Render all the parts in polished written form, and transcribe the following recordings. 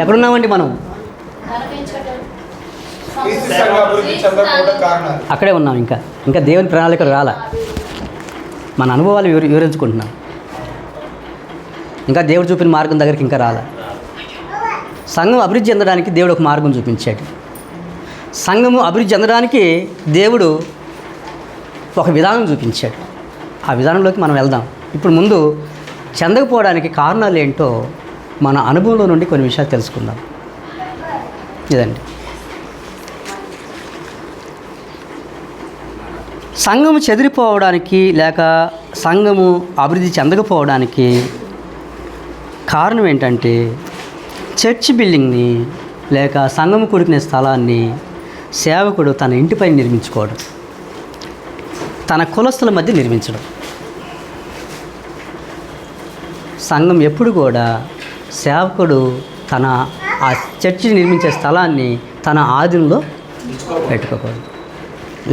ఎక్కడున్నామండి మనం? అక్కడే ఉన్నాం. ఇంకా దేవుని ప్రణాళిక రాలా. మన అనుభవాలు వివరించుకుంటున్నాం. ఇంకా దేవుడు చూపిన మార్గం దగ్గరికి ఇంకా రాలా. సంఘం అభివృద్ధి చెందడానికి దేవుడు ఒక మార్గం చూపించాడు. సంఘము అభివృద్ధి చెందడానికి దేవుడు ఒక విధానం చూపించాడు. ఆ విధానంలోకి మనం వెళ్దాం. ఇప్పుడు ముందు చెందకపోవడానికి కారణాలు ఏంటో మన అనుభవంలో నుండి కొన్ని విషయాలు తెలుసుకుందాం. ఇదండి, సంఘము చెదిరిపోవడానికి లేక సంఘము అభివృద్ధి చెందకపోవడానికి కారణం ఏంటంటే చర్చ్ బిల్డింగ్ని లేక సంఘము కూడుకునే స్థలాన్ని సేవకుడు తన ఇంటిపై నిర్మించుకోవడం, తన కులస్తుల మధ్య నిర్మించడం. సంఘం ఎప్పుడు కూడా సేవకుడు తన ఆ చర్చిని నిర్మించే స్థలాన్ని తన ఆధీనంలో పెట్టుకోకూడదు,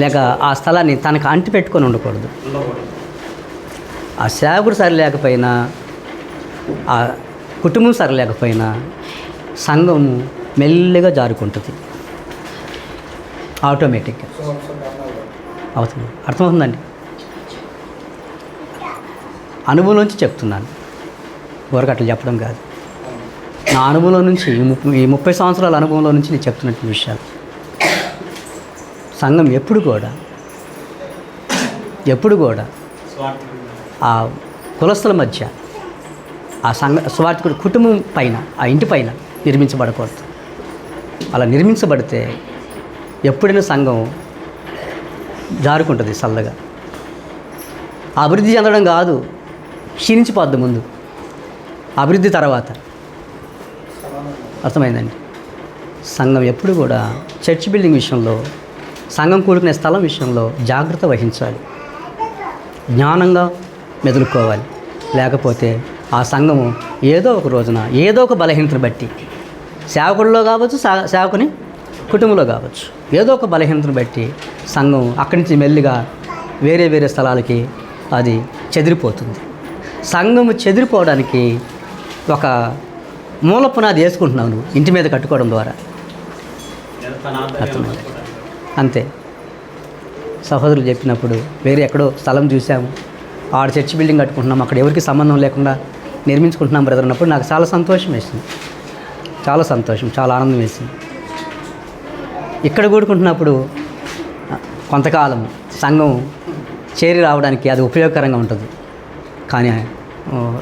లేక ఆ స్థలాన్ని తనకు అంటి పెట్టుకొని ఉండకూడదు. ఆ సేవకుడు సరి లేకపోయినా, ఆ కుటుంబం సరి లేకపోయినా సంఘము మెల్లిగా జారుకుంటుంది, ఆటోమేటిక్గా అవుతుంది. అర్థమవుతుందండి? అనుభవంలోంచి చెప్తున్నాను, ఊరికి అట్లా చెప్పడం కాదు. నా అనుభవంలో నుంచి ఈ 30 సంవత్సరాల అనుభవంలో నుంచి నేను చెప్తున్నటువంటి విషయాలు. సంఘం ఎప్పుడు కూడా ఆ కులస్తుల మధ్య, ఆ స్వార్థకుడి కుటుంబం పైన, ఆ ఇంటి పైన నిర్మించబడకూడదు. అలా నిర్మించబడితే ఎప్పుడైనా సంఘం జారుకుంటుంది చల్లగా. అభివృద్ధి చెందడం కాదు, క్షీణించిపోద్ది ముందు, అభివృద్ధి తర్వాత. అర్థమైందండి? సంఘం ఎప్పుడు కూడా చర్చ్ బిల్డింగ్ విషయంలో, సంఘం కూడుకునే స్థలం విషయంలో జాగ్రత్త వహించాలి, జ్ఞానంగా మెదులుకోవాలి. లేకపోతే ఆ సంఘము ఏదో ఒక రోజున ఏదో ఒక బలహీనతను బట్టి, సేవకుడిలో కావచ్చు, సేవకుని కుటుంబంలో కావచ్చు, ఏదో ఒక బలహీనతను బట్టి సంఘం అక్కడి నుంచి మెల్లిగా వేరే స్థలాలకి అది చెదిరిపోతుంది. సంఘము చెదిరిపోవడానికి ఒక మూల పునాది వేసుకుంటున్నావు నువ్వు ఇంటి మీద కట్టుకోవడం ద్వారా. అర్థమైంది? అంతే. సహోదరులు చెప్పినప్పుడు వేరే ఎక్కడో స్థలం చూసాము, ఆడ చర్చ్ బిల్డింగ్ కట్టుకుంటున్నాం, అక్కడ ఎవరికి సంబంధం లేకుండా నిర్మించుకుంటున్నాం బ్రదర్ అన్నప్పుడు నాకు చాలా సంతోషం వేసింది, చాలా సంతోషం, చాలా ఆనందం వేసింది. ఇక్కడ కూడుకుంటున్నప్పుడు కొంతకాలం సంఘం చేరి రావడానికి అది ఉపయోగకరంగా ఉంటుంది. కానీ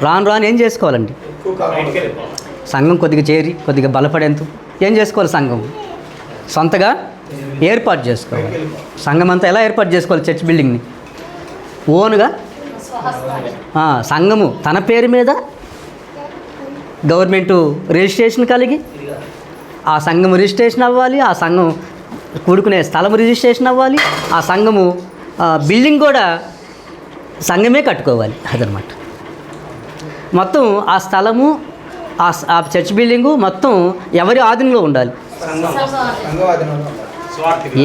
రాను ఏం చేసుకోవాలండి? సంఘం కొద్దిగా చేరి కొద్దిగా బలపడేంత ఏం చేసుకోవాలి? సంఘం సొంతగా ఏర్పాటు చేసుకోవాలి. సంఘం అంతా ఎలా ఏర్పాటు చేసుకోవాలి? చర్చ్ బిల్డింగ్ని ఓన్గా సంఘము తన పేరు మీద గవర్నమెంటు రిజిస్ట్రేషన్ కలిగి, ఆ సంఘం రిజిస్ట్రేషన్ అవ్వాలి, ఆ సంఘం కూడుకునే స్థలం రిజిస్ట్రేషన్ అవ్వాలి, ఆ సంఘము బిల్డింగ్ కూడా సంఘమే కట్టుకోవాలి. అదనమాట. మొత్తం ఆ స్థలము, ఆ చర్చ్ బిల్డింగు మొత్తం ఎవరి ఆధీనంలో ఉండాలి.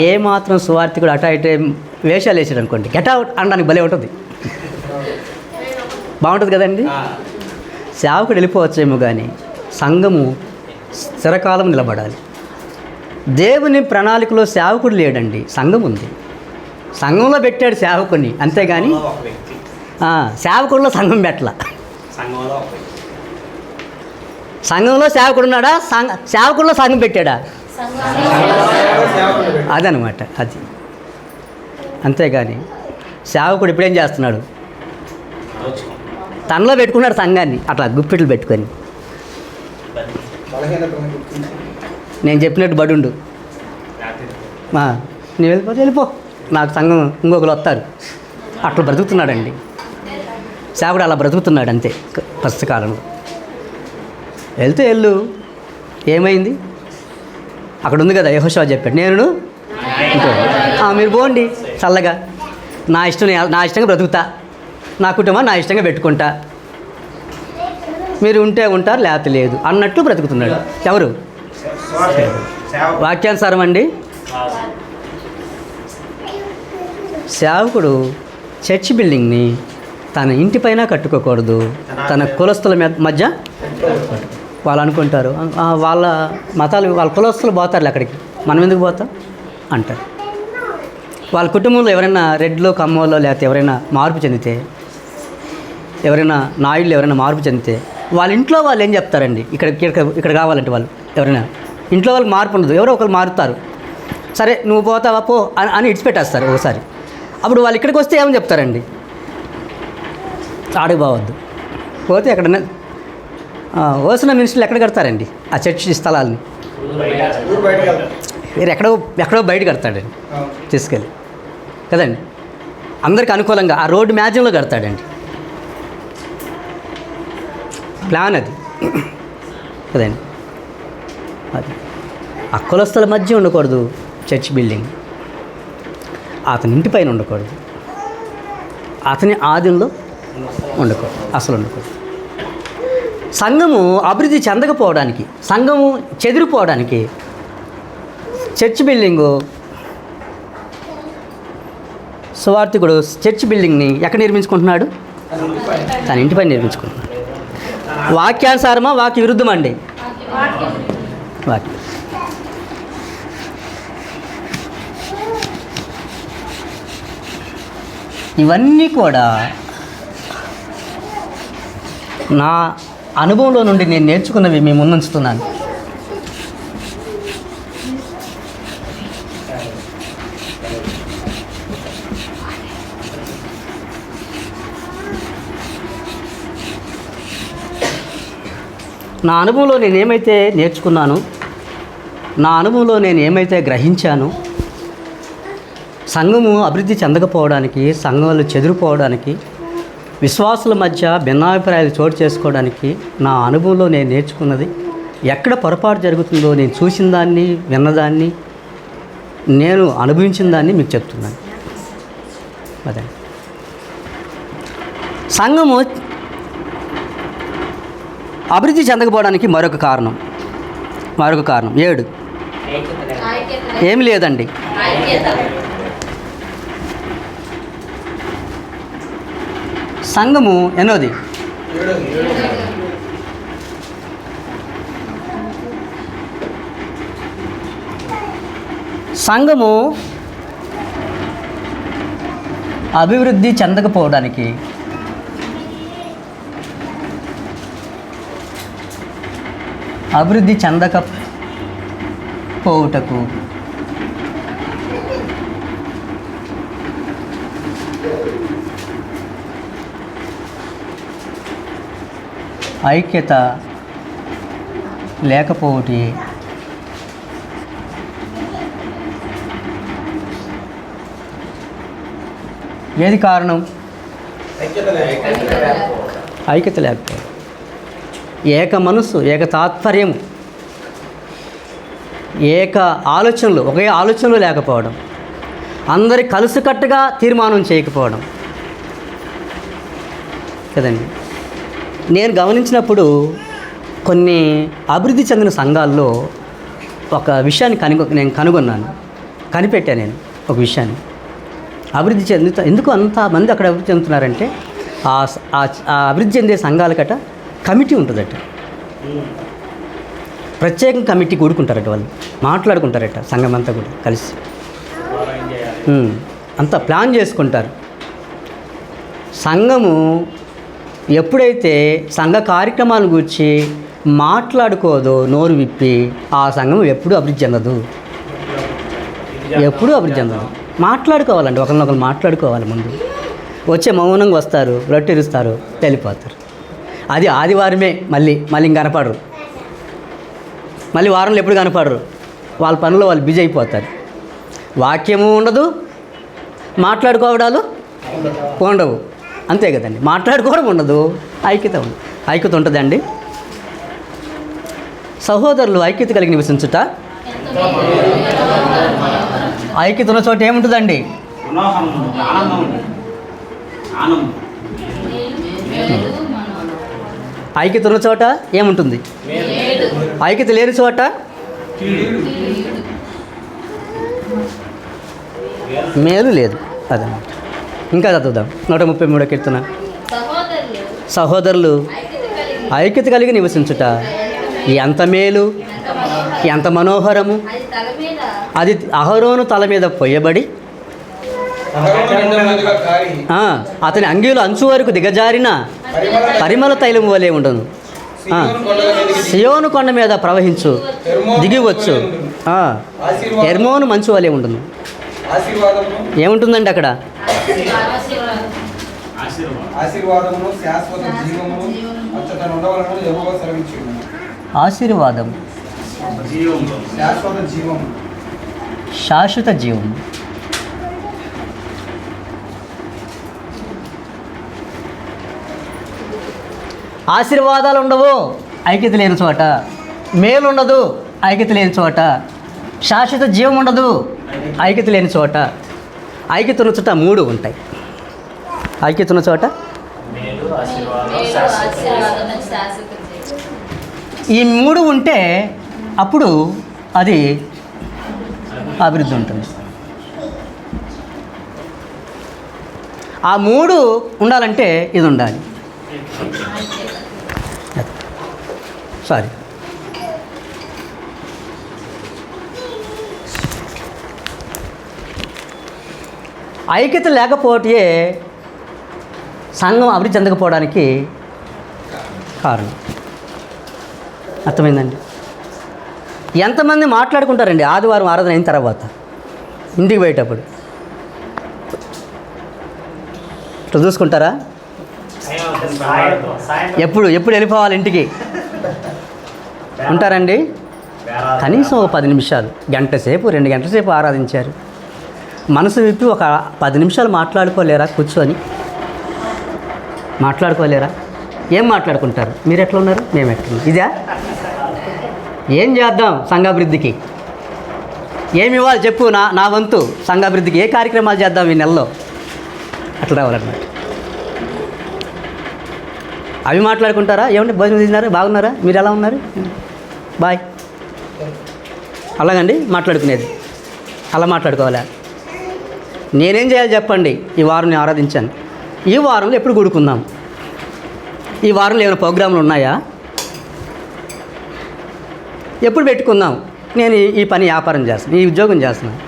ఏ మాత్రం సువార్థికుడు అటు ఇటు వేషాలు వేసాడు అనుకోండి, గెట్ అవుట్ అనడానికి భలే ఉంటుంది, బాగుంటుంది కదండి. సేవకుడు వెళ్ళిపోవచ్చేమో కానీ సంఘము స్థిరకాలం నిలబడాలి. దేవుని ప్రణాళికలో సేవకుడు లేడండి, సంఘం ఉంది. సంఘంలో పెట్టాడు సేవకుని, అంతేగాని సేవకుడిలో సంఘం పెట్టలా. సంఘంలో సేవకుడు ఉన్నాడా? సేవకుడిలో సంఘం పెట్టాడా? అదనమాట. అది అంతేగాని సేవకుడు ఇప్పుడేం చేస్తున్నాడు? తనలో పెట్టుకున్నాడు సంఘాన్ని, అట్లా గుప్పిట్లు పెట్టుకొని. నేను చెప్పినట్టు బడుండు, నేను వెళ్ళిపో, నాకు సంఘం ఇంకొకరు వస్తారు, అట్లా బ్రతుకుతున్నాడండి సేవకుడు. అలా బ్రతుకుతున్నాడు అంతే ప్రస్తుత కాలంలో. వెళ్తే వెళ్ళు, ఏమైంది? అక్కడ ఉంది కదా, యెహోషువ చెప్పాడు, నేను మీరు పోండి చల్లగా, నా ఇష్టంగా బ్రతుకుతా, నా కుటుంబం నా ఇష్టంగా పెట్టుకుంటా, మీరు ఉంటే ఉంటారు లేకపోతే లేదు అన్నట్టు బ్రతుకుతున్నాడు. ఎవరు? వాక్యానుసారం అండి. సేవకుడు చర్చ్ బిల్డింగ్ని తన ఇంటిపైన కట్టుకోకూడదు, తన కులస్తుల మధ్య వాళ్ళు అనుకుంటారు వాళ్ళ మతాలు వాళ్ళ కులస్తులు పోతారు అక్కడికి, మనం ఎందుకు పోతాం అంటారు. వాళ్ళ కుటుంబంలో ఎవరైనా రెడ్లో కమ్మోలో లేకపోతే ఎవరైనా మార్పు చెందితే, ఎవరైనా నాయుళ్ళు ఎవరైనా మార్పు చెందితే వాళ్ళ ఇంట్లో వాళ్ళు ఏం చెప్తారండి, ఇక్కడ కావాలంటే వాళ్ళు ఎవరైనా ఇంట్లో వాళ్ళకి మార్పు ఉండదు, ఎవరో ఒకరు మారుతారు. సరే నువ్వు పోతావా పో అని ఇడిచిపెట్టేస్తారు ఒకసారి. అప్పుడు వాళ్ళు ఇక్కడికి వస్తే ఏమని చెప్తారండి, ఆడికి పోవద్దు. పోతే ఎక్కడన్నా ఓసిన మినిస్టర్లు ఎక్కడ కడతారండి ఆ చర్చి స్థలాలని, మీరు ఎక్కడో బయట కడతాడండి తీసుకెళ్ళి కదండి, అందరికి అనుకూలంగా ఆ రోడ్డు మ్యాచింగ్లో కడతాడండి. ప్లాన్ అది కదండి. అది ఆ కులస్తుల మధ్య ఉండకూడదు చర్చ్ బిల్డింగ్, అతని ఇంటి పైన ఉండకూడదు, అతని ఆధీనంలో ఉండకూడదు, అసలు ఉండకూడదు. సంఘము అభివృద్ధి చెందకపోవడానికి, సంఘము చెదిరిపోవడానికి చర్చ్ బిల్డింగు, సువార్థికుడు చర్చ్ బిల్డింగ్ని ఎక్కడ నిర్మించుకుంటున్నాడు, తన ఇంటిపై నిర్మించుకుంటున్నాడు. వాక్యానుసారమా వాక్య విరుద్ధమా అండి? వాక్యం. ఇవన్నీ కూడా నా అనుభవంలో నుండి నేను నేర్చుకున్నవి మీ ముందుంచుతున్నాను. నా అనుభవంలో నేను ఏమైతే నేర్చుకున్నానో, నా అనుభవంలో నేను ఏమైతే గ్రహించానో, సంఘము అభివృద్ధి చెందకపోవడానికి, సంఘాలు చెదిరిపోవడానికి, విశ్వాసుల మధ్య భిన్నాభిప్రాయాలు చోటు చేసుకోవడానికి నా అనుభవంలో నేను నేర్చుకున్నది, ఎక్కడ పొరపాటు జరుగుతుందో నేను చూసిన దాన్ని, విన్నదాన్ని, నేను అనుభవించిన దాన్ని మీకు చెప్తున్నాను. అదే సంఘము అభివృద్ధి చెందకపోవడానికి మరొక కారణం 7 ఏమి లేదండి. సంఘము ఎన్నోది? సంఘము అభివృద్ధి చెందకపోవడానికి ఐక్యత లేకపోవటి ఏది కారణం? ఐక్యత లేకపోవడం, ఏక మనస్సు, ఏక తాత్పర్యం, ఏక ఆలోచనలు, ఒకే ఆలోచనలు లేకపోవడం, అందరి కలిసికట్టుగా తీర్మానం చేయకపోవడం కదండి. నేను గమనించినప్పుడు కొన్ని అభివృద్ధి చెందిన సంఘాల్లో ఒక విషయాన్ని నేను కనిపెట్టాను. నేను ఒక విషయాన్ని అభివృద్ధి ఎందుకు అంతమంది అక్కడ అభివృద్ధి చెందుతున్నారంటే ఆ అభివృద్ధి చెందే సంఘాలకట కమిటీ ఉంటుందట, ప్రత్యేక కమిటీ కూడుకుంటారట, వాళ్ళు మాట్లాడుకుంటారట, సంఘం అంతా కూడా కలిసి అంతా ప్లాన్ చేసుకుంటారు. సంఘము ఎప్పుడైతే సంఘ కార్యక్రమాల గురించి మాట్లాడుకోదో, నోరు విప్పి, ఆ సంఘం ఎప్పుడూ అభివృద్ధి చెందదు. మాట్లాడుకోవాలండి, ఒకరినొకరు మాట్లాడుకోవాలి. ముందు వచ్చే మౌనంగా వస్తారు, రొట్టెరుస్తారు, వెళ్ళిపోతారు. అది ఆదివారమే, మళ్ళీ ఇంక కనపడరు, మళ్ళీ వారంలో ఎప్పుడు కనపడరు, వాళ్ళ పనుల్లో వాళ్ళు బిజీ అయిపోతారు. వాక్యము ఉండదు, మాట్లాడుకోవడాలు ఉండవు, అంతే కదండి. మాట్లాడుకోవడం ఉండదు, ఐక్యత ఉంటుందండి. సహోదరులు ఐక్యత కలిగి నివసించుట, ఐక్యత ఉన్న చోట ఏముంటుందండి? ఐక్యత ఉన్న చోట ఏముంటుంది? ఐక్యత లేని చోట మేలు లేదు. అదన్నమాట. ఇంకా చదువుదాం. 133 కీర్తన. సహోదరులు ఐక్యత కలిగి నివసించుట ఎంత మేలు, ఎంత మనోహరము. అది అహరోను తల మీద పొయ్యబడి అతని అంగీలు అంచు వరకు దిగజారిన పరిమళ తైలం వలె ఉండను. సియోను కొండ మీద ప్రవహించు దిగివచ్చు. హెర్మోను మంచు వలె ఉండును. ఏముంటుందండి అక్కడ? ఆశీర్వాదం, శాశ్వత జీవం. ఆశీర్వాదాలు ఉండవు ఐక్యత లేని చోట, మేలు ఉండదు ఐక్యత లేని చోట, శాశ్వత జీవం ఉండదు ఐక్యత లేని చోట. ఐక్యత ఉన్న చోట మూడు ఉంటాయి. ఐక్యత ఉన్న చోట ఈ మూడు ఉంటే అప్పుడు అది అభివృద్ధి ఉంటుంది. ఆ మూడు ఉండాలంటే ఇది ఉండాలి. సారీ, ఐక్యత లేకపోతే సంఘం అభివృద్ధి చెందకపోవడానికి కారణం. అర్థమైందండి? ఎంతమంది మాట్లాడుకుంటారండి ఆదివారం ఆరాధన అయిన తర్వాత ఇంటికి పోయేటప్పుడు? ఇట్లా చూసుకుంటారా? ఎప్పుడు వెళ్ళిపోవాలి ఇంటికి ఉంటారండి? కనీసం 10 నిమిషాలు, గంట సేపు, 2 గంటల సేపు ఆరాధించారు. మనసు విప్పి ఒక 10 నిమిషాలు మాట్లాడుకోలేరా? కూర్చొని మాట్లాడుకోలేరా? ఏం మాట్లాడుకుంటారు? మీరు ఎట్లా ఉన్నారు, మేము ఎట్లున్నాం, ఇదా? ఏం చేద్దాం సంఘాభివృద్ధికి? ఏమి ఇవ్వాలి చెప్పు? నా వంతు సంఘాభివృద్ధికి ఏ కార్యక్రమాలు చేద్దాం ఈ నెలలో? అట్లా రావాలన్నమాట. అవి మాట్లాడుకుంటారా? ఏమంటే భోజనం తిన్నారా? బాగున్నారా? మీరు ఎలా ఉన్నారు? బాయ్. అలాగండి మాట్లాడుకునేది. అలా మాట్లాడుకోవాలా? నేనేం చేయాలి చెప్పండి? ఈ వారం నేను ఆరాధించాను. ఈ వారంలో ఎప్పుడు కూడుకుందాం? ఈ వారంలో ఏమైనా ప్రోగ్రాంలు ఉన్నాయా? ఎప్పుడు పెట్టుకుందాం? నేను ఈ పని వ్యాపారం చేస్తాను, ఈ ఉద్యోగం చేస్తున్నాను.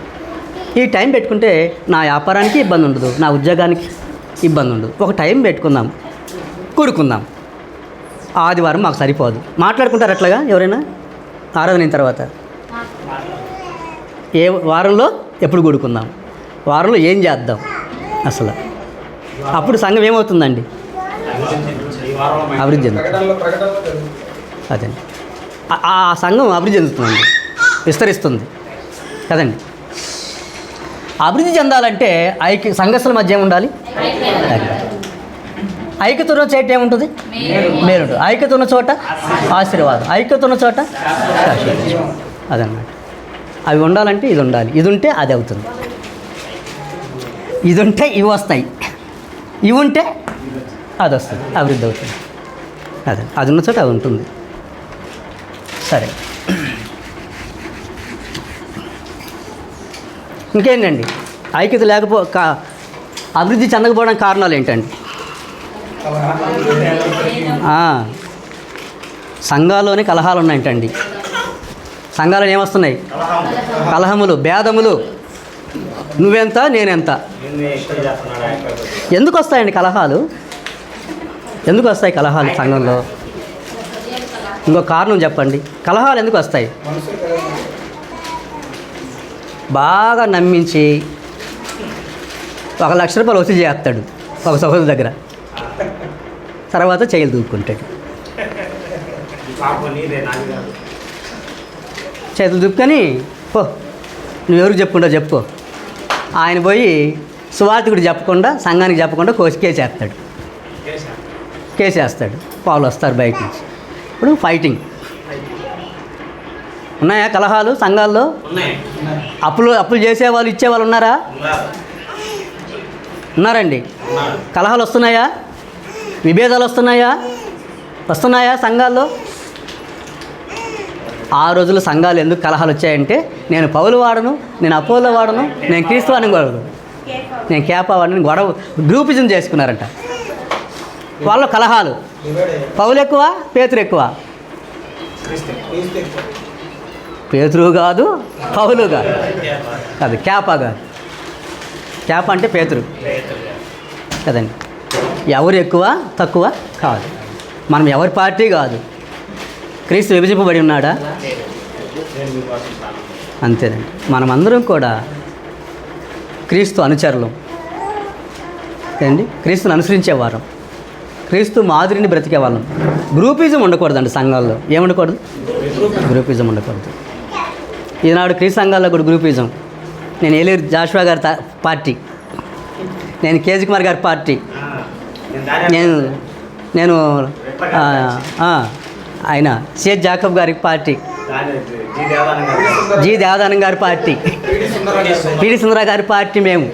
ఈ టైం పెట్టుకుంటే నా వ్యాపారానికి ఇబ్బంది ఉండదు, నా ఉద్యోగానికి ఇబ్బంది ఉండదు. ఒక టైం పెట్టుకుందాం, కూడుకుందాం. ఆదివారం మాకు సరిపోదు. మాట్లాడుకుంటారు అట్లాగా ఎవరైనా ఆరాధన అయిన తర్వాత? ఏ వారంలో ఎప్పుడు కూడుకుందాం, వారంలో ఏం చేద్దాం అసలు? అప్పుడు సంఘం ఏమవుతుందండి? అభివృద్ధి చెందుతుంది. అదే, ఆ సంఘం అభివృద్ధి చెందుతుందండి, విస్తరిస్తుంది కదండి. అభివృద్ధి చెందాలంటే సంఘస్థుల మధ్య ఏముండాలి? ఐక్యత ఉన్న చోట ఏముంటుంది? మేలుంటుంది. ఐక్యత ఉన్న చోట ఆశీర్వాదం, ఐక్యత ఉన్న చోట అదన్నమాట. అవి ఉండాలంటే ఇది ఉండాలి. ఇది ఉంటే అది అవుతుంది. ఇది ఉంటే ఇవి వస్తాయి, ఇవి ఉంటే అది వస్తుంది, అభివృద్ధి అవుతుంది. అదే, అది ఉన్న చోట అది ఉంటుంది. సరే, ఇంకేంటండి? ఐక్యత అభివృద్ధి చెందకపోవడానికి కారణాలు ఏంటండి? సంఘాల్లోనే కలహాలు ఉన్నాయంటండి. సంఘాలు ఏమొస్తున్నాయి? కలహములు, భేదములు, నువ్వెంత నేనెంత. ఎందుకు వస్తాయండి కలహాలు? ఎందుకు వస్తాయి కలహాలు సంఘంలో? ఇంకో కారణం చెప్పండి. కలహాలు ఎందుకు వస్తాయి? బాగా నమ్మించి 1 లక్ష రూపాయలు వసూలు చేస్తాడు ఒక సహోదరు దగ్గర, తర్వాత చేయలు దూపుకుంటాడు. చేతులు దుప్పుకొని పో, నువ్వెవరికి చెప్పుకుంటావు చెప్పు. ఆయన పోయి సువార్థికుడు చెప్పకుండా, సంఘానికి చెప్పకుండా కేసేస్తాడు. కేసేస్తాడు. వాళ్ళు వస్తారు బయట నుంచి. ఇప్పుడు ఫైటింగ్ ఉన్నాయా కలహాలు సంఘాల్లో? అప్పులు చేసేవాళ్ళు ఇచ్చేవాళ్ళు ఉన్నారా? ఉన్నారండి. కలహాలు వస్తున్నాయా? విభేదాలు వస్తున్నాయా సంఘాల్లో? ఆ రోజుల్లో సంఘాలు ఎందుకు కలహాలు వచ్చాయంటే, నేను పౌలు వాడను, నేను అపోలో వాడను, నేను క్రీస్తు వాడిని వాడను, నేను కేపా వాడిని గొడవ గ్రూపిజం చేసుకున్నారంట. వాళ్ళ కలహాలు. పౌలు ఎక్కువ, పేతురు ఎక్కువ. పేతురు కాదు, పౌలు కాదు, కాదు క్యాపా కాదు. క్యాప అంటే పేతురు కదండి. ఎవరు ఎక్కువ తక్కువ కాదు. మనం ఎవరి పార్టీ కాదు. క్రీస్తు విభజింపబడి ఉన్నాడా? అంతేనండి. మనమందరం కూడా క్రీస్తు అనుచరులం అండి. క్రీస్తుని అనుసరించేవారం, క్రీస్తు మాదిరిని బ్రతికేవాళ్ళం. గ్రూపిజం ఉండకూడదండి సంఘాల్లో. ఏముండకూడదు? గ్రూపిజం ఉండకూడదు. ఈనాడు క్రీస్తు సంఘాల్లో కూడా గ్రూపిజం. నేను ఏలూరు జాషువా గారి పార్టీ, నేను కేజీ కుమార్ గారి పార్టీ, నేను ఆయన సిహెచ్ జాకబ్ గారి పార్టీ, జి దేవదానం గారి పార్టీ, పిడి సుందర గారి పార్టీ. మేము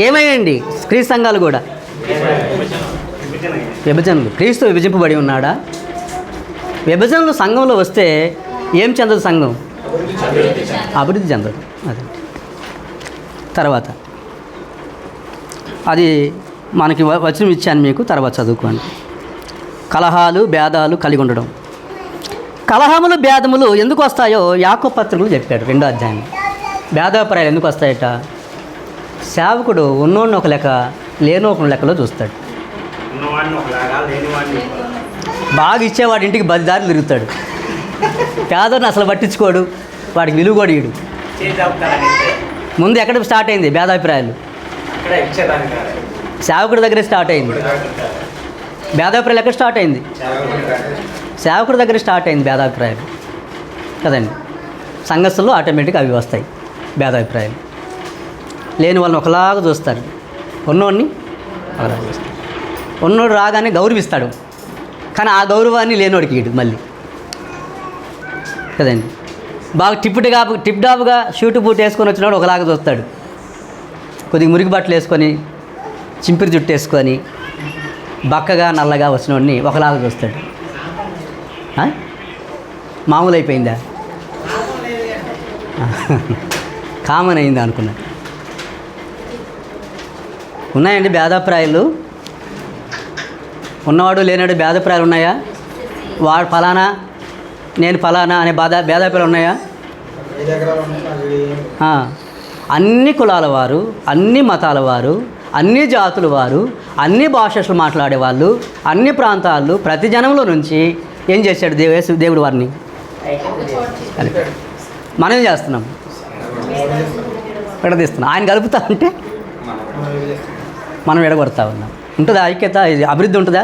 ఏమయ్యండి? క్రీస్తు సంఘాలు కూడా విభజనలు. క్రీస్తు విభజింపబడి ఉన్నాడా? విభజనలు సంఘంలో వస్తే ఏం చెందదు సంఘం? అభివృద్ధి చెందదు. అది తర్వాత అది మనకి వచనం ఇచ్చాను మీకు, తర్వాత చదువుకోండి. కలహాలు భేదాలు కలిగి ఉండడం. కలహములు భేదములు ఎందుకు వస్తాయో యాకోబు పత్రికలో చెప్పాడు 2వ అధ్యాయం. భేదాభిప్రాయాలు ఎందుకు వస్తాయట? సేవకుడు ఉన్నోడిని ఒక లెక్క, లేనోక లెక్కలో చూస్తాడు. బాగా ఇచ్చేవాడు ఇంటికి 10 దారులు తిరుగుతాడు. పేదోడిని అసలు పట్టించుకోడు, వాడికి విలువ కూడా ఇడు. ముందు ఎక్కడ స్టార్ట్ అయింది భేదాభిప్రాయాలు? సేవకుడి దగ్గరే స్టార్ట్ అయింది. భేదాభిప్రాయాలు ఎక్కడ స్టార్ట్ అయింది? సేవకుడి దగ్గర స్టార్ట్ అయింది భేదాభిప్రాయాలు కదండి. సంఘస్థుల్లో ఆటోమేటిక్గా అవి వస్తాయి భేదాభిప్రాయాలు. లేని వాళ్ళని ఒకలాగా చూస్తారు, ఉన్నోడిని ఒకలాగా చూస్తారు. ఉన్నోడు రాగానే గౌరవిస్తాడు, కానీ ఆ గౌరవాన్ని లేనోడికి ఇడు మళ్ళీ కదండి. బాగా టిప్ టాప్గా షూటు బూట్ వేసుకొని వచ్చినవాడు ఒకలాగా చూస్తాడు. కొద్దిగా మురికి బట్టలు వేసుకొని, చింపిరి జుట్టు వేసుకొని, బక్కగా నల్లగా వచ్చినోడిని ఒకలాగా చూస్తాడు. మామూలు అయిపోయిందా? కామన్ అయిందా అనుకున్నా. ఉన్నాయండి భేదాభిప్రాయాలు? ఉన్నవాడు లేనాడు భేదాభిప్రాయాలు ఉన్నాయా? వాడు ఫలానా, నేను ఫలానా అనే భేదాభిప్రాయాలు ఉన్నాయా? అన్ని కులాల వారు, అన్ని మతాల వారు, అన్ని జాతుల వారు, అన్ని భాషలు మాట్లాడేవాళ్ళు, అన్ని ప్రాంతాలు, ప్రతి జనంలో నుంచి ఏం చేశాడు దేవుడు వారిని? మనం ఏం చేస్తున్నాం? విడదీస్తున్నాం. ఆయన కలుపుతా అంటే మనం విడగొడతా ఉన్నాం. ఉంటుందా ఐక్యత? ఇది అభివృద్ధి ఉంటుందా?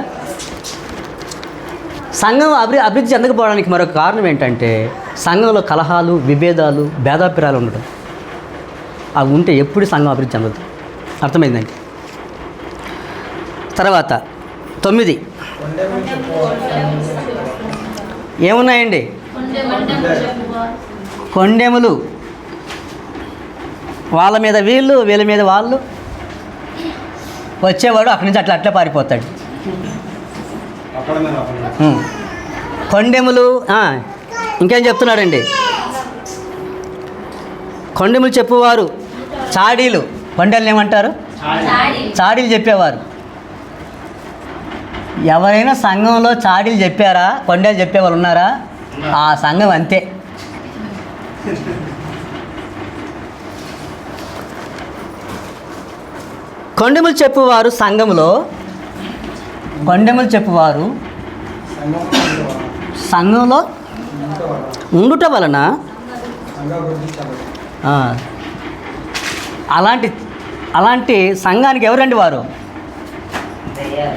సంఘం అభివృద్ధి చెందకపోవడానికి మరొక కారణం ఏంటంటే సంఘంలో కలహాలు, విభేదాలు, భేదాభిప్రాయాలు ఉండడం. అవి ఉంటే ఎప్పుడు సంఘం అభివృద్ధి చెందదు. అర్థమైందండి. తర్వాత 9 ఏమున్నాయండి? కొండెములు. వాళ్ళ మీద వీళ్ళు, వీళ్ళ మీద వాళ్ళు. వచ్చేవాడు అక్కడి నుంచి అట్లా పారిపోతాడు. కొండెములు. ఇంకేం చెప్తున్నాడండి? కొండెములు చెప్పువారు చాడీలు. కొండెల్ని ఏమంటారు? చాడీలు చెప్పేవారు. ఎవరైనా సంఘంలో చాడీలు చెప్పారా, కొండలు చెప్పేవాళ్ళు ఉన్నారా? ఆ సంఘం అంతే. కొండెములు చెప్పువారు సంఘంలో, కొండెములు చెప్పువారు సంఘంలో ఉండుట వలన అలాంటి సంఘానికి ఎవరండి వారు?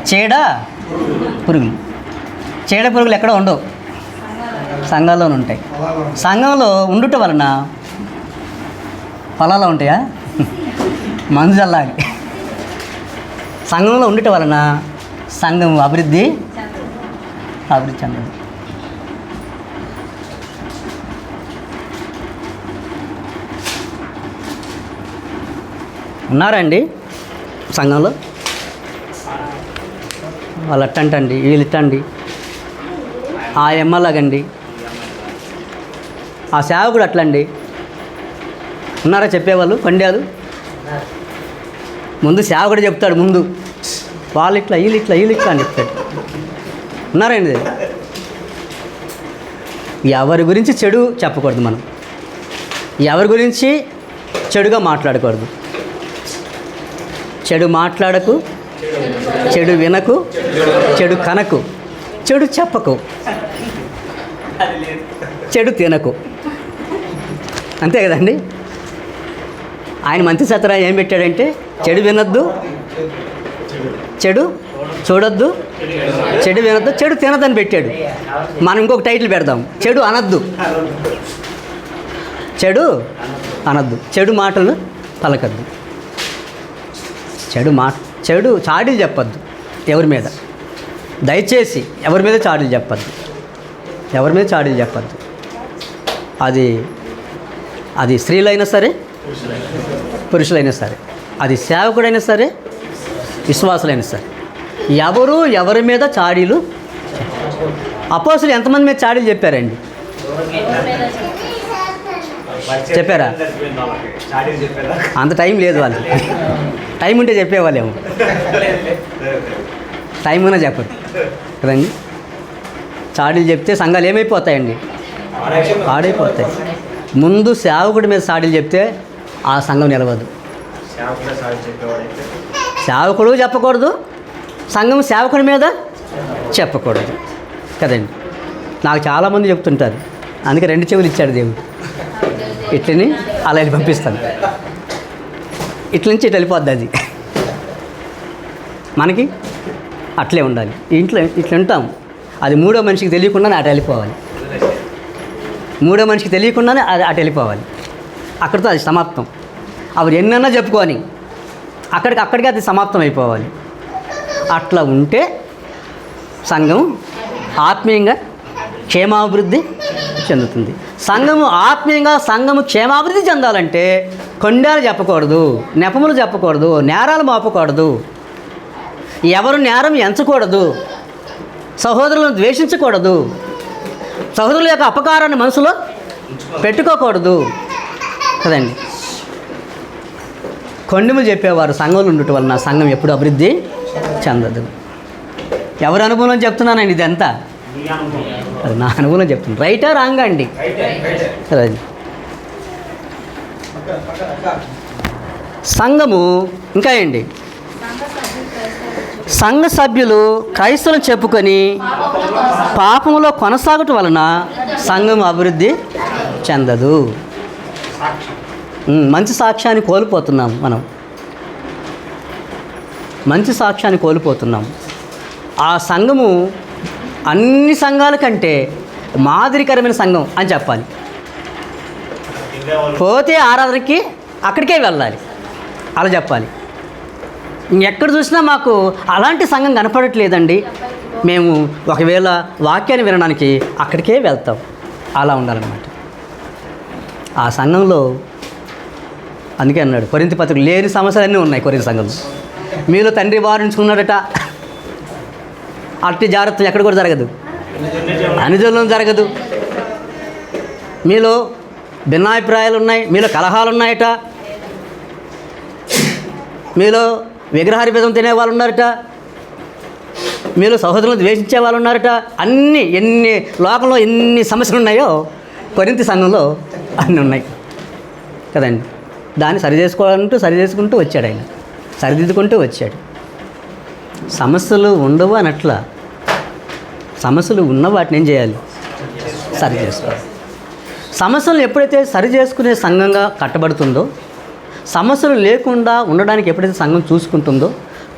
చీడ పురుగులు. చీడ పురుగులు ఎక్కడ ఉండవు, సంఘంలోనే ఉంటాయి. సంఘంలో ఉండుట వలన పొలాలు ఉంటాయా? మందు చల్లాలి. సంఘంలో ఉండటం వలన సంఘం అభివృద్ధి చెందదు. ఉన్నారండి సంఘంలో? వాళ్ళు అట్టంటండి, వీళ్ళు ఇట్టండి, ఆ ఎమ్మలాగండి, ఆ సేవకుడు అట్లండి. ఉన్నారా చెప్పేవాళ్ళు? కొండేలు ముందు సేవకుడు చెప్తాడు, ముందు వాళ్ళు ఇట్లా, వీళ్ళు ఇట్లా, వీళ్ళు ఇట్లా అని చెప్తాడు. ఉన్నారండి? ఎవరి గురించి చెడు చెప్పకూడదు, మనం ఎవరి గురించి చెడుగా మాట్లాడకూడదు. చెడు మాట్లాడకు, చెడు వినకు, చెడు కనకు, చెడు చెప్పకు, చెడు తినకు. అంతే కదండి. ఆయన మంచి సత్రా ఏం పెట్టాడంటే చెడు వినొద్దు, చెడు చూడొద్దు, చెడు వినొద్దు, చెడు తినదని పెట్టాడు. మనం ఇంకొక టైటిల్ పెడదాం, చెడు అనొద్దు, చెడు అనొద్దు, చెడు మాటలు పలకద్దు, చెడు చాడీలు చెప్పద్దు ఎవరి మీద. దయచేసి ఎవరి మీద చాడీలు చెప్పద్దు, ఎవరి మీద చాడీలు చెప్పద్దు. అది స్త్రీలైనా సరే, పురుషులైనా సరే, అది సేవకుడైనా సరే, విశ్వాసులైనా సరే, ఎవరి మీద చాడీలు. అపోస్తులు ఎంతమంది మీద చాడీలు చెప్పారండి? చెప్పారా? అంత టైం లేదు వాళ్ళకి. టైం ఉంటే చెప్పేవాళ్ళేమో, టైం ఉన్నా చెప్పదు కదండి. చాడీలు చెప్తే సంఘాలు ఏమైపోతాయండి? పాడైపోతాయి. ముందు సేవకుడి మీద చాడీలు చెప్తే ఆ సంఘం నిలవదు. సేవకుడు చెప్పకూడదు, సంఘం సేవకుడి మీద చెప్పకూడదు కదండి. నాకు చాలామంది చెప్తుంటారు, అందుకే 2 చెవులు ఇచ్చాడు దేవుడు. ఇట్లని అలా వెళ్ళి పంపిస్తాను, ఇట్ల నుంచి ఇటు వెళ్ళిపోద్ది. అది మనకి అట్లే ఉండాలి. ఇంట్లో ఇట్లా ఉంటాం, అది 3వ మనిషికి తెలియకుండానే అటు వెళ్ళిపోవాలి. 3వ మనిషికి తెలియకుండానే అది అటు వెళ్ళిపోవాలి. అక్కడితో అది సమాప్తం. అవి ఎన్నన్నా చెప్పుకొని అక్కడికి అది సమాప్తం అయిపోవాలి. అట్లా ఉంటే సంఘం ఆత్మీయంగా క్షేమాభివృద్ధి చెందుతుంది. సంఘము క్షేమాభివృద్ధి చెందాలంటే కొండలు చెప్పకూడదు, నెపములు చెప్పకూడదు, నేరాలు మోపకూడదు, ఎవరు నేరం ఎంచకూడదు, సహోదరులను ద్వేషించకూడదు, సహోదరుల యొక్క అపకారాన్ని మనసులో పెట్టుకోకూడదు కదండి. కొండములు చెప్పేవారు సంఘంలో ఉండటం వలన సంఘం ఎప్పుడు అభివృద్ధి చెందదు. ఎవరి అనుభవం చెప్తున్నానండి ఇదంతా? అది నా అనుభవం చెప్తున్నాను. రైటా రాంగా అండి? కదండి. సంఘము ఇంకా ఏంటి? సంఘ సభ్యులు క్రైస్తవులను చెప్పుకొని పాపములో కొనసాగటం వలన సంఘం అభివృద్ధి చెందదు. మంచి సాక్ష్యాన్ని కోల్పోతున్నాం మనం, మంచి సాక్ష్యాన్ని కోల్పోతున్నాం. ఆ సంఘము అన్ని సంఘాల కంటే మాదిరికరమైన సంఘం అని చెప్పాలి. పోతే ఆరాధనకి అక్కడికే వెళ్ళాలి, అలా చెప్పాలి. ఎక్కడ చూసినా మాకు అలాంటి సంఘం కనపడట్లేదండి, మేము ఒకవేళ వాక్యాన్ని వినడానికి అక్కడికే వెళ్తాం, అలా ఉండాలన్నమాట. ఆ సంఘంలో అందుకే అన్నాడు, కొరింథీ పత్రిక లేని సమస్యలన్నీ ఉన్నాయి కొరింథీ సంఘంలో. మీలో తండ్రి వారించుకున్నాడట, అట్టి జాగ్రత్త ఎక్కడ కూడా జరగదు, అనుజుల్లో జరగదు. మీలో భిన్నాభిప్రాయాలు ఉన్నాయి, మీలో కలహాలు ఉన్నాయట, మీలో విగ్రహార్పితం తినే వాళ్ళు ఉన్నారట, మీలో సహోదరులను ద్వేషించే వాళ్ళు ఉన్నారట. ఎన్ని లోకంలో ఎన్ని సమస్యలు ఉన్నాయో కొరింథీ సంఘంలో అన్నీ ఉన్నాయి కదండి. దాన్ని సరిచేసుకుంటూ వచ్చాడు ఆయన, సరిదిద్దుకుంటూ వచ్చాడు. సమస్యలు ఉండవు అనట్లా, సమస్యలు ఉన్న వాటిని ఏం చేయాలి? సరి చేసుకోవాలి. సమస్యలను ఎప్పుడైతే సరి చేసుకునే సంఘంగా కట్టబడుతుందో, సమస్యలు లేకుండా ఉండడానికి ఎప్పుడైతే సంఘం చూసుకుంటుందో,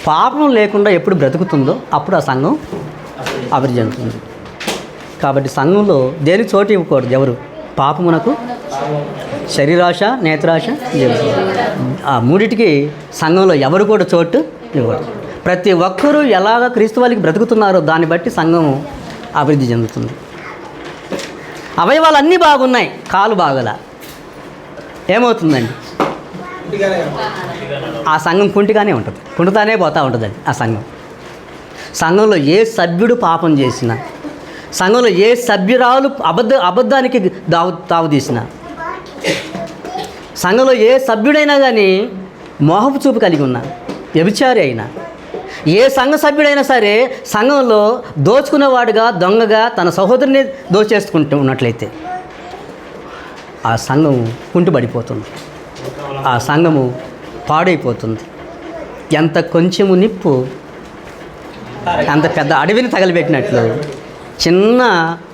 పాపం లేకుండా ఎప్పుడు బ్రతుకుతుందో అప్పుడు ఆ సంఘం అభివృద్ధి చెందుతుంది. కాబట్టి సంఘంలో దేనికి చోటు ఇవ్వకూడదు ఎవరు? పాపమునకు, శరీరాశ, నేత్రాశ, ఆ మూడిటికి సంఘంలో ఎవరు కూడా చోటు ఇవ్వరు. ప్రతి ఒక్కరూ ఎలాగ క్రీస్తు వాళ్ళకి బ్రతుకుతున్నారో దాన్ని బట్టి సంఘం అభివృద్ధి చెందుతుంది. అవయవాలు అన్నీ బాగున్నాయి, కాలు బాగల, ఏమవుతుందండి? ఆ సంఘం కుంటిగానే ఉంటుంది, కుంటుతానే పోతూ ఉంటుంది అది ఆ సంఘం. సంఘంలో ఏ సభ్యుడు పాపం చేసినా, సంఘంలో ఏ సభ్యురాలు అబద్ధానికి తావు తీసినా, సంఘంలో ఏ సభ్యుడైనా కానీ మోహపు చూపు కలిగి ఉన్నా, వ్యభిచారి అయినా, ఏ సంఘ సభ్యుడైనా సరే సంఘంలో దోచుకునేవాడుగా దొంగగా తన సహోదరుని దోచేసుకుంటూ ఉన్నట్లయితే ఆ సంఘం కుంటుపడిపోతుంది, ఆ సంఘము పాడైపోతుంది. ఎంత కొంచెము నిప్పు అంత పెద్ద అడవిని తగలబెట్టినట్లు చిన్న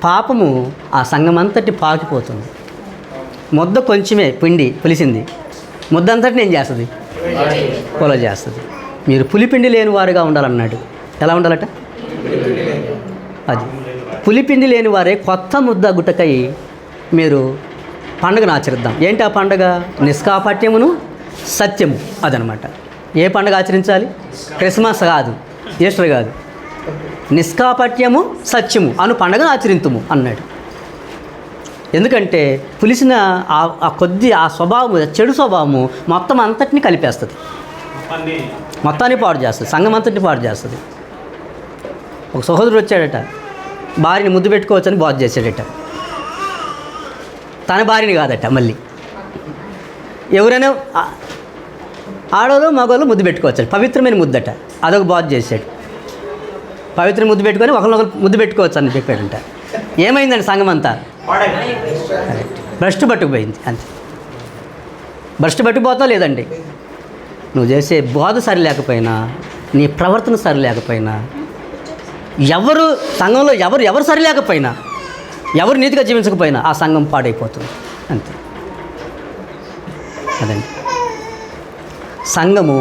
పాపము ఆ సంఘం అంతటి పాకిపోతుంది. ముద్ద కొంచెమే పిండి పులిసింది, ముద్ద అంతటిని ఏం చేస్తుంది? పొల చేస్తుంది. మీరు పులిపిండి లేని వారుగా ఉండాలన్నాడు. ఎలా ఉండాలట? అది పులిపిండి లేని వారే కొత్త ముద్ద గుట్టకై మీరు పండుగను ఆచరిద్దాం. ఏంటి ఆ పండుగ? నిష్కాపట్యమును సత్యము. అదనమాట. ఏ పండుగ ఆచరించాలి? క్రిస్మస్ కాదు, ఈస్టర్ కాదు, నిష్కాపట్యము సత్యము అను పండుగను ఆచరింతుము అన్నాడు. ఎందుకంటే పులిసిన ఆ కొద్ది ఆ స్వభావము, చెడు స్వభావము మొత్తం అంతటిని కలిపేస్తుంది, మొత్తాన్ని పాడు చేస్తుంది, సంఘం అంతటిని పాడు చేస్తుంది. ఒక సహోదరుడు వచ్చాడట, భార్యని ముద్దు పెట్టుకోవచ్చని బాధ చేశాడట. తన భార్యని కాదట, మళ్ళీ ఎవరైనా ఆడవాళ్ళు మగవాళ్ళు ముద్దు పెట్టుకోవచ్చు, పవిత్రమైన ముద్దట. అదొక బాధ చేశాడు. పవిత్ర ముద్దు పెట్టుకొని ఒకరినొకరు ముద్దు పెట్టుకోవచ్చు అని చెప్పాడంట. ఏమైందండి? సంఘం అంతా భ్రష్టు పట్టుకుపోయింది. అంతే. భ్రష్టు పట్టుకుపోతావు లేదండి. నువ్వు చేసే బోధ సరి లేకపోయినా, నీ ప్రవర్తన సరి లేకపోయినా, ఎవరు సంఘంలో ఎవరు సరి లేకపోయినా, ఎవరు నీతిగా జీవించకపోయినా ఆ సంఘం పాడైపోతుంది. అంతే. అదండి సంఘము.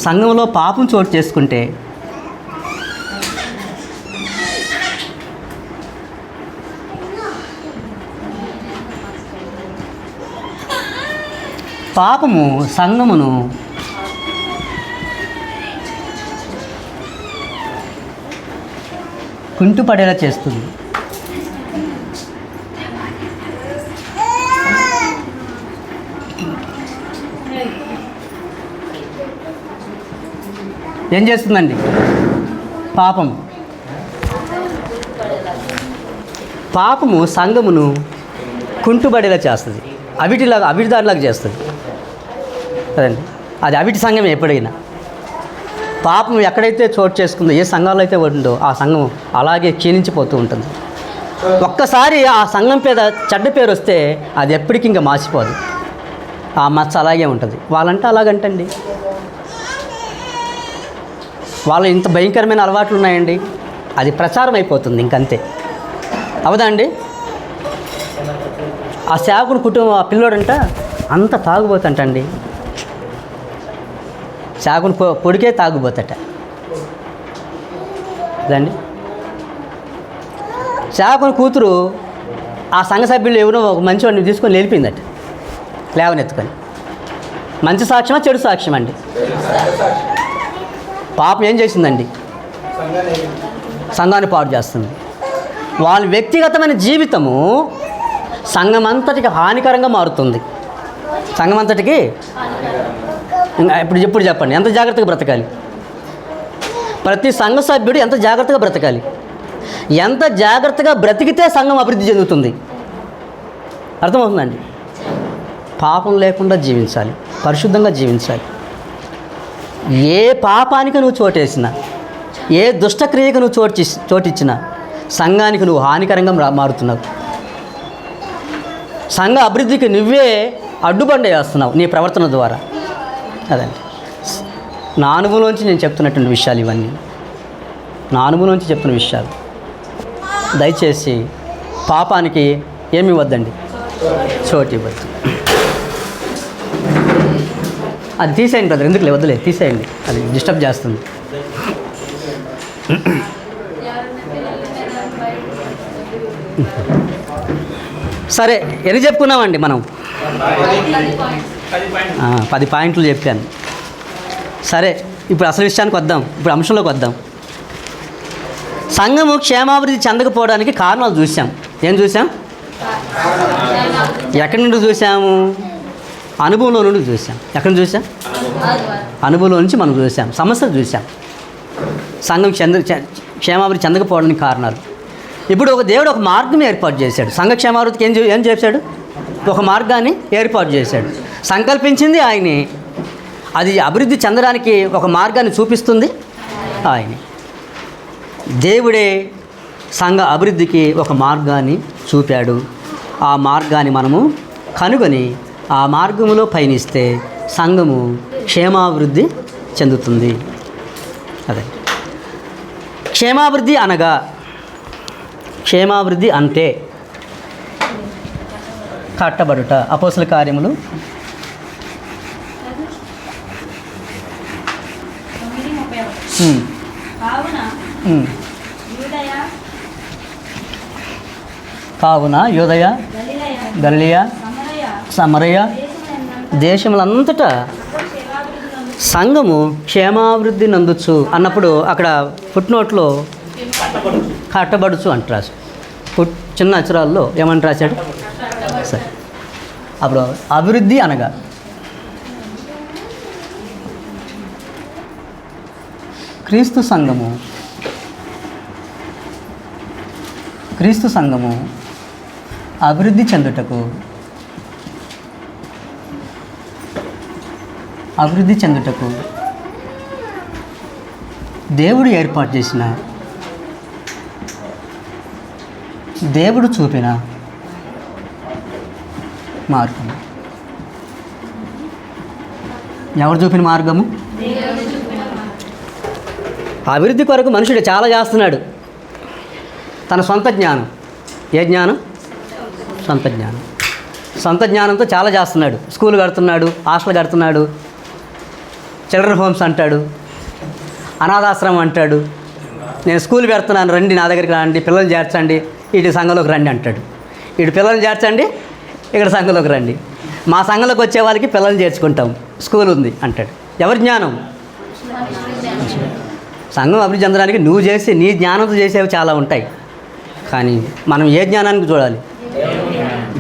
సంఘంలో పాపం చోటు చేసుకుంటే పాపము సంఘమును కుంటుపడేలా చేస్తుంది. ఏం చేస్తుందండి పాపము సంఘమును కుంటుపడేలా చేస్తుంది, అవిటి దారిలాగా చేస్తుంది కదండి. అది అవిటి సంఘమే. ఎప్పుడైనా పాపం ఎక్కడైతే చోటు చేసుకుందో, ఏ సంఘాలు అయితే ఉందో ఆ సంఘం అలాగే క్షీణించిపోతూ ఉంటుంది. ఒక్కసారి ఆ సంఘం మీద చెడ్డ పేరు వస్తే అది ఎప్పటికీ ఇంకా మాసిపోదు, ఆ మచ్చ అలాగే ఉంటుంది. వాళ్ళంటే అలాగంటండి, వాళ్ళ ఇంత భయంకరమైన అలవాట్లు ఉన్నాయండి, అది ప్రచారం అయిపోతుంది ఇంకంతే. అవదా అండి? ఆ సేవకుడు కుటుంబం, ఆ పిల్లోడంట అంత తాగుబోతంటండి, సేవకుని పొడికే తాగుబోతట. అదండి సేవకుని కూతురు ఆ సంఘ సభ్యులు ఎవరో ఒక మంచి వాడిని తీసుకొని లేలిపోయిందట, లేవనెత్తుకొని. మంచి సాక్ష్యమా చెడు సాక్ష్యం అండి? పాపం ఏం చేసిందండి? సంఘాన్ని పాడు చేస్తుంది. వాళ్ళ వ్యక్తిగతమైన జీవితము సంఘమంతటికి హానికరంగా మారుతుంది. సంఘమంతటికి ఇప్పుడు చెప్పండి, ఎంత జాగ్రత్తగా బ్రతకాలి? ప్రతి సంఘ సభ్యుడు ఎంత జాగ్రత్తగా బ్రతకాలి? ఎంత జాగ్రత్తగా బ్రతికితే సంఘం అభివృద్ధి చెందుతుంది. అర్థమవుతుందండి? పాపం లేకుండా జీవించాలి, పరిశుద్ధంగా జీవించాలి. ఏ పాపానికి నువ్వు చోటేసినా, ఏ దుష్టక్రియకు నువ్వు చోటిచ్చినా సంఘానికి నువ్వు హానికరంగా మారుతున్నావు. సంఘ అభివృద్ధికి నువ్వే అడ్డుబండ వేస్తున్నావు నీ ప్రవర్తన ద్వారా. అదండి నా అనుభవంలోంచి నేను చెప్తున్నటువంటి విషయాలు ఇవన్నీ, నా అనుభవంలోంచి చెప్తున్న విషయాలు. దయచేసి పాపానికి ఏమి ఇవ్వద్దండి, చోటు ఇవ్వద్దు. అది తీసేయండి బ్రదర్, ఎందుకు వద్దులే, తీసేయండి, అది డిస్టర్బ్ చేస్తుంది. సరే, ఎన్ని చెప్పుకున్నామండి మనం? 10 పాయింట్లు చెప్పాను. సరే, ఇప్పుడు అసలు విషయానికి వద్దాం, ఇప్పుడు అంశంలోకి వద్దాం. సంఘము క్షేమాభివృద్ధి చెందకపోవడానికి కారణాలు చూసాం. ఏం చూసాం? ఎక్కడి నుండి చూసాము? అనుభవంలో నుండి చూసాం. ఎక్కడ చూసాం? అనుభవంలో నుంచి మనం చూసాం, సమస్యలు చూసాం. సంఘం క్షేమాభివృద్ధి చెందకపోవడానికి కారణాలు. ఇప్పుడు దేవుడు ఒక మార్గం ఏర్పాటు చేశాడు. సంఘ క్షేమాభివృద్ధికి ఏం చేశాడు? ఒక మార్గాన్ని ఏర్పాటు చేశాడు. సంకల్పించింది ఆయనే. అది అభివృద్ధి చెందడానికి ఒక మార్గాన్ని చూపిస్తుంది ఆయనే. దేవుడే సంఘ అభివృద్ధికి ఒక మార్గాన్ని చూపాడు. ఆ మార్గాన్ని మనము కనుగొని ఆ మార్గములో పయనిస్తే సంఘము క్షేమాభివృద్ధి చెందుతుంది. అదే క్షేమాభివృద్ధి అనగా, క్షేమాభివృద్ధి అంటే కట్టబడుట. అపోస్తల కార్యములు 9:31. కావున యూదయ, గలిలయ, సమరయ దేశములంతటా సంఘము క్షేమాభివృద్ధి నందుచు అన్నప్పుడు అక్కడ ఫుట్నోట్లో కట్టబడుచు అంట రాసు. చిన్న అక్షరాల్లో ఏమంట రాశాడు? సరే, అప్పుడు అభివృద్ధి అనగా క్రీస్తు సంఘము అభివృద్ధి చెందుటకు దేవుడు ఏర్పాటు చేసిన, దేవుడు చూపిన మార్గము. ఎవరు చూపిన మార్గము? అభివృద్ధి కొరకు మనుషుడు చాలా చేస్తున్నాడు. తన సొంత జ్ఞానం. ఏ జ్ఞానం? సొంత జ్ఞానంతో చాలా చేస్తున్నాడు. స్కూల్ కడుతున్నాడు, హాస్టల్ కడుతున్నాడు, చిల్డ్రన్ హోమ్స్ అంటాడు, అనాథాశ్రమం అంటాడు. నేను స్కూల్ పెడుతున్నాను, రండి నా దగ్గరికి రండి, పిల్లల్ని చేర్చండి, ఇటు సంఘంలోకి రండి అంటాడు. ఇటు పిల్లల్ని చేర్చండి, ఇక్కడ సంఘంలోకి రండి. మా సంఘంలోకి వచ్చే వాళ్ళకి పిల్లల్ని చేర్చుకుంటాం, స్కూల్ ఉంది అంటాడు. ఎవరి జ్ఞానం? సంఘం అభివృద్ధి చెందడానికి నువ్వు చేసి నీ జ్ఞానంతో చేసేవి చాలా ఉంటాయి. కానీ మనం ఏ జ్ఞానానికి చూడాలి?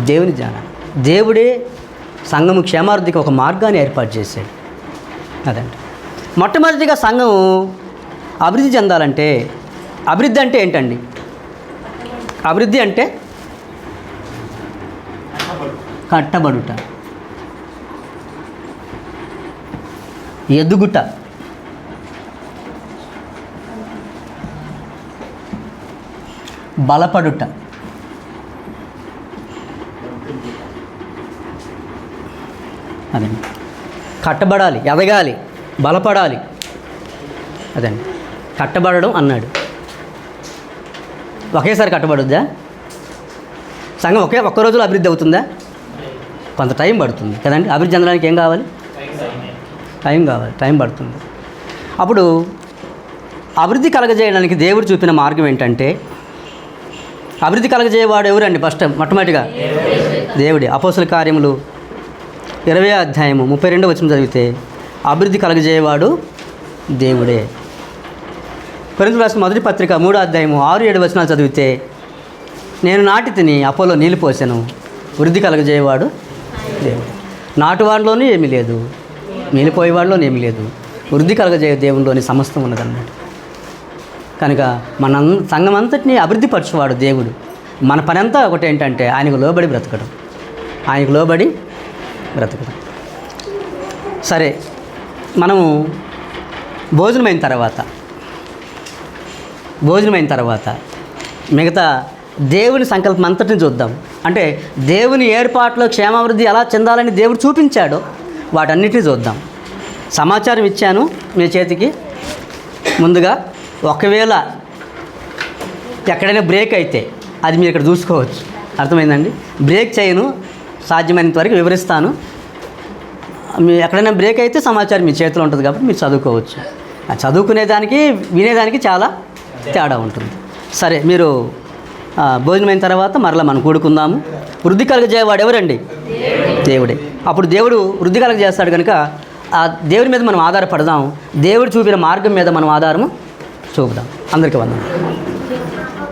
దేవుని జ్ఞానం. దేవుడే సంఘము క్షేమాభివృద్ధికి ఒక మార్గాన్ని ఏర్పాటు చేశాడు. అదండి మొట్టమొదటిగా సంఘం అభివృద్ధి చెందాలంటే, అభివృద్ధి అంటే ఏంటండి? అభివృద్ధి అంటే కట్టబడుట, ఎదుగుట, బలపడుట. అదండి కట్టబడాలి, ఎదగాలి, బలపడాలి. అదండి కట్టబడడం అన్నాడు. ఒకేసారి కట్టబడుద్దా? సంఘం ఒక్క రోజులో అభివృద్ధి అవుతుందా? కొంత టైం పడుతుంది కదండి. అభివృద్ధి చెందడానికి ఏం కావాలి? టైం కావాలి, టైం పడుతుంది. అప్పుడు అభివృద్ధి కలగజేయడానికి దేవుడు చూపిన మార్గం ఏంటంటే, అభివృద్ధి కలగజేయవాడు ఎవరండి? మొట్టమొదటిగా దేవుడే. అపోస్తల కార్యములు 20వ అధ్యాయము 32వ వచనం చదివితే అభివృద్ధి కలగజేయవాడు దేవుడే. కొరింథీయులకు రాసిన మొదటి పత్రిక 3వ అధ్యాయము 6-7 వచనాలు చదివితే నేను నాటి తిని అపోలో నీళ్ళు పోసాను, వృద్ధి కలగజేయవాడు దేవుడు. నాటువాడిలోనూ ఏమీ లేదు, నీళ్ళిపోయేవాడిలోనూ ఏమీ లేదు, వృద్ధి కలగజేయ దేవునిలోని సమస్తం ఉన్నదన్నాడు. కనుక మన సంఘం అంతటినీ అభివృద్ధి పరచువాడు దేవుడు. మన పని అంతా ఒకటి ఏంటంటే ఆయనకు లోబడి బ్రతకడం, ఆయనకు లోబడి బ్రతకడం. సరే, మనము భోజనమైన తర్వాత మిగతా దేవుని సంకల్పం అంతటిని చూద్దాం. అంటే దేవుని ఏర్పాటులో క్షేమాభివృద్ధి ఎలా చెందాలని దేవుడు చూపించాడో వాటన్నిటిని చూద్దాం. సమాచారం ఇచ్చాను మీ చేతికి. ముందుగా ఒకవేళ ఎక్కడైనా బ్రేక్ అయితే అది మీరు ఇక్కడ చూసుకోవచ్చు. అర్థమైందండి? బ్రేక్ చేయను, సాధ్యమైనంత వరకు వివరిస్తాను. మీ ఎక్కడైనా బ్రేక్ అయితే సమాచారం మీ చేతిలో ఉంటుంది కాబట్టి మీరు చదువుకోవచ్చు. చదువుకునేదానికి వినేదానికి చాలా తేడా ఉంటుంది. సరే, మీరు భోజనమైన తర్వాత మరలా మనం కూడుకుందాము. వృద్ధి కలగజేయవాడు ఎవరండి? దేవుడే. అప్పుడు దేవుడు వృద్ధి కలగజేస్తాడు కనుక ఆ దేవుడి మీద మనం ఆధారపడదాం. దేవుడు చూపిన మార్గం మీద మనం ఆధారము చూపుదాం. అందరికీ వందనాలు.